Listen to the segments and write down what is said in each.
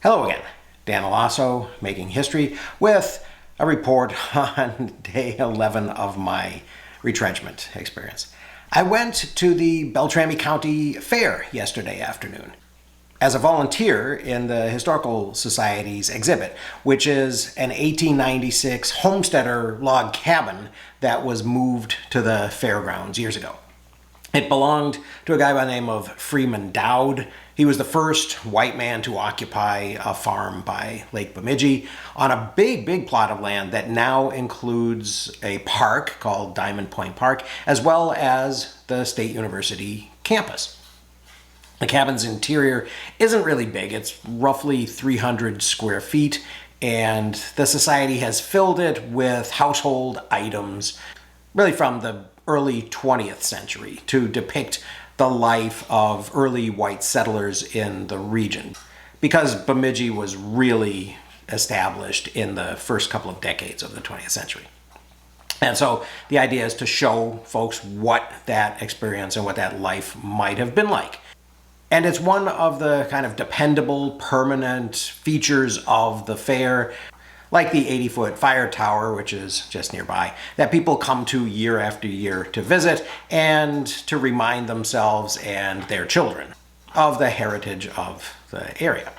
Hello again, Dan Alasso, making history with a report on day 11 of my retrenchment experience. I went to the Beltrami County Fair yesterday afternoon as a volunteer in the Historical Society's exhibit, which is an 1896 homesteader log cabin that was moved to the fairgrounds years ago. It belonged to a guy by the name of Freeman Dowd. He was the first white man to occupy a farm by Lake Bemidji on a big plot of land that now includes a park called Diamond Point Park, as well as the State University campus. The cabin's interior isn't really big. It's roughly 300 square feet, and the society has filled it with household items, really from the early 20th century, to depict the life of early white settlers in the region, because Bemidji was really established in the first couple of decades of the 20th century. And so the idea is to show folks what that experience and what that life might have been like. And it's one of the kind of dependable, permanent features of the fair, like the 80-foot fire tower, which is just nearby, that people come to year after year to visit and to remind themselves and their children of the heritage of the area.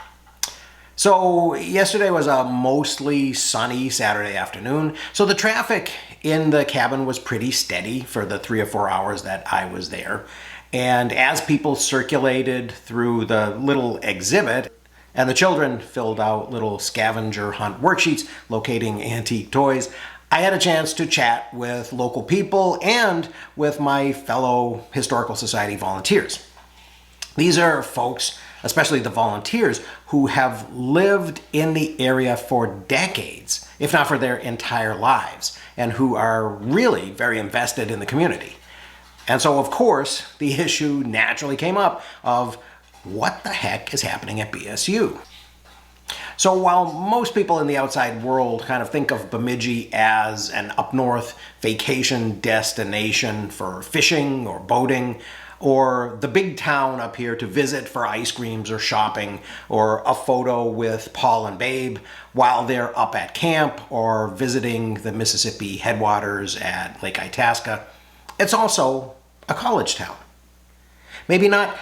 So yesterday was a mostly sunny Saturday afternoon, so the traffic in the cabin was pretty steady for the 3 or 4 hours that I was there. And as people circulated through the little exhibit, and the children filled out little scavenger hunt worksheets locating antique toys, I had a chance to chat with local people and with my fellow Historical Society volunteers. These are folks, especially the volunteers, who have lived in the area for decades, if not for their entire lives, and who are really very invested in the community. And so, of course, the issue naturally came up of what the heck is happening at BSU? So while most people in the outside world kind of think of Bemidji as an up north vacation destination for fishing or boating, or the big town up here to visit for ice creams or shopping, or a photo with Paul and Babe while they're up at camp or visiting the Mississippi headwaters at Lake Itasca, it's also a college town. Maybe not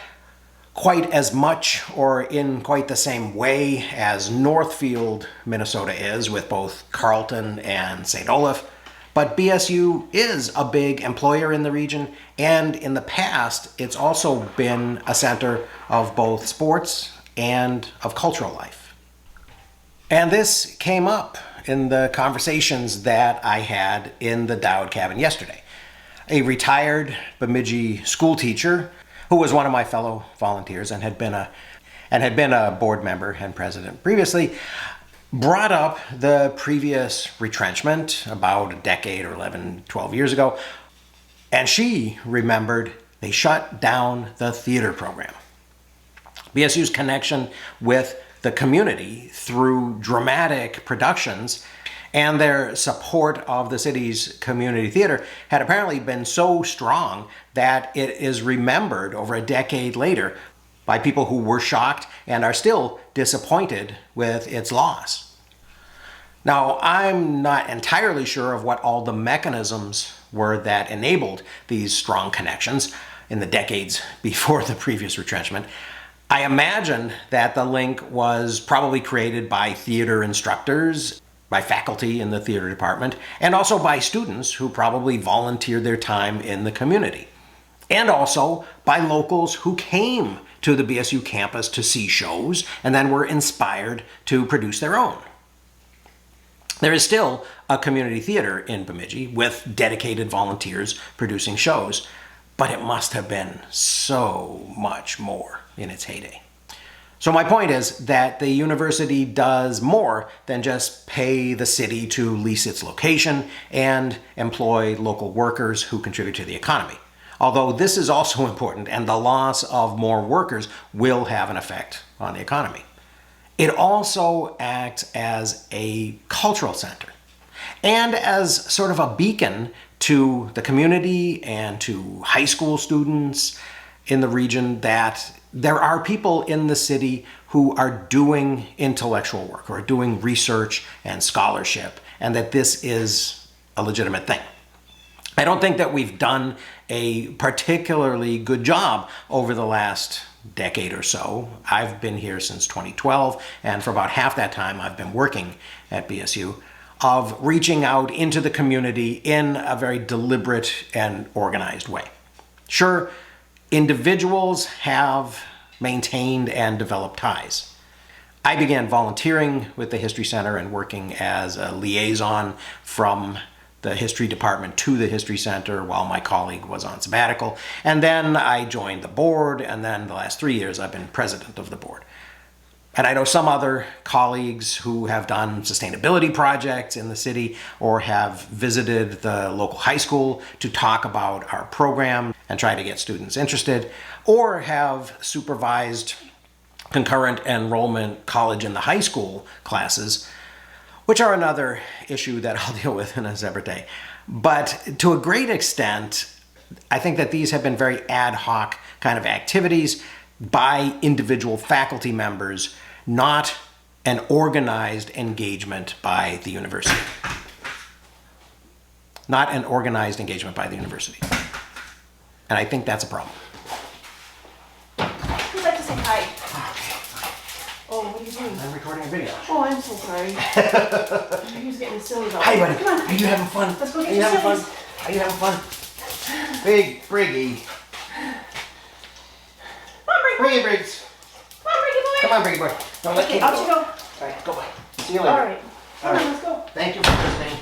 quite as much or in quite the same way as Northfield, Minnesota is, with both Carleton and St. Olaf, but BSU is a big employer in the region, and in the past it's also been a center of both sports and of cultural life. And this came up in the conversations that I had in the Dowd cabin yesterday. A retired Bemidji school teacher who was one of my fellow volunteers and had been a board member and president previously, brought up the previous retrenchment about a decade or 11, 12 years ago, and she remembered they shut down the theater program. BSU's connection with the community through dramatic productions and their support of the city's community theater had apparently been so strong that it is remembered over a decade later by people who were shocked and are still disappointed with its loss. Now, I'm not entirely sure of what all the mechanisms were that enabled these strong connections in the decades before the previous retrenchment. I imagine that the link was probably created by theater instructors, by faculty in the theater department, and also by students who probably volunteered their time in the community, and also by locals who came to the BSU campus to see shows and then were inspired to produce their own. There is still a community theater in Bemidji with dedicated volunteers producing shows, but it must have been so much more in its heyday. So my point is that the university does more than just pay the city to lease its location and employ local workers who contribute to the economy. Although this is also important, and the loss of more workers will have an effect on the economy. It also acts as a cultural center and as sort of a beacon to the community and to high school students in the region that there are people in the city who are doing intellectual work or doing research and scholarship, and that this is a legitimate thing. I don't think that we've done a particularly good job over the last decade or so. I've been here since 2012, and for about half that time I've been working at BSU, of reaching out into the community in a very deliberate and organized way. Sure, individuals have maintained and developed ties. I began volunteering with the History Center and working as a liaison from the history department to the History Center while my colleague was on sabbatical. And then I joined the board, and then the last 3 years I've been president of the board. And I know some other colleagues who have done sustainability projects in the city or have visited the local high school to talk about our program and try to get students interested, or have supervised concurrent enrollment college and the high school classes, which are another issue that I'll deal with in a separate day. But to a great extent, I think that these have been very ad hoc kind of activities by individual faculty members, not an organized engagement by the university. Not an organized engagement by the university. And I think that's a problem. Who'd like to say hi? Oh, what are you doing? I'm recording a video. Oh, I'm so sorry. He was getting silly about Hi, it. buddy. Come on. Are you having fun? Let's go get Are you your having fun? sillies. Are you having fun? Big Briggy. Come on, Briggy. Briggy Briggs. Come on, Briggy boy. Come on, Briggy boy. Don't let Okay, me out go. you go. All right, go away. See you later. All right. Come All on, right. let's go. Thank you for listening.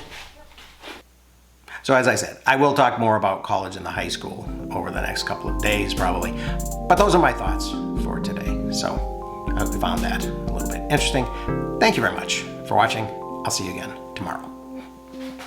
So as I said, I will talk more about college and the high school over the next couple of days probably, but those are my thoughts for today. So I hope you found that a little bit interesting. Thank you very much for watching. I'll see you again tomorrow.